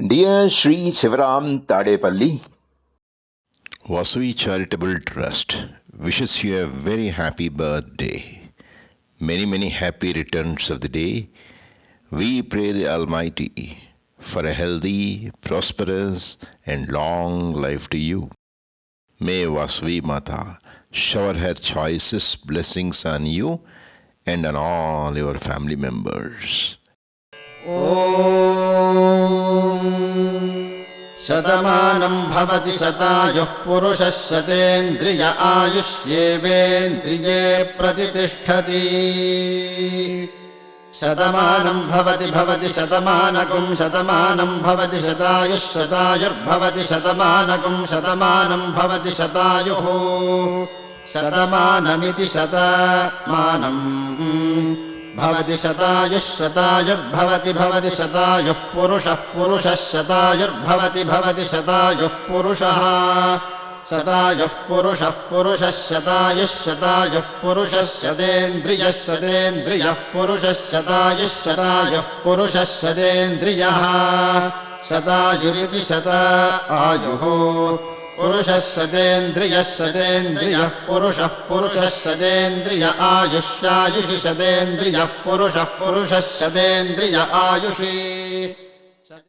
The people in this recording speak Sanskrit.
Dear Sri Sivaram Tadepalli, Vasavi Charitable Trust wishes you a very happy birthday. Many happy returns of the day. We pray the Almighty for a healthy, prosperous, and long life to you. May Vasavi Mata shower her choicest blessings on you and on all your family members. शतमानं भवति शतायुः पुरुषः शतेन्द्रिय आयुष्येवेन्द्रिये प्रतितिष्ठति शतमानं भवति शतमानकं शतमानं भवति शतायुः शतायुर्भवति शतमानकं शतमानं भवति शतायुः शतमानमिति शतमानम् भवति शतायुः शतायुर्भवति शतायुः पुरुषः शतायुर्भवति शतायुः पुरुषः शतायुः पुरुषः शतायुः पुरुषः शतेन्द्रियः पुरुषः शतायुः पुरुषः शतेन्द्रियः शतायुरिति शतायुः पुरुषः शतेन्द्रियः पुरुषः शतेन्द्रिय आयुष्यायुषि शतेन्द्रियः पुरुषः शतेन्द्रिय आयुषि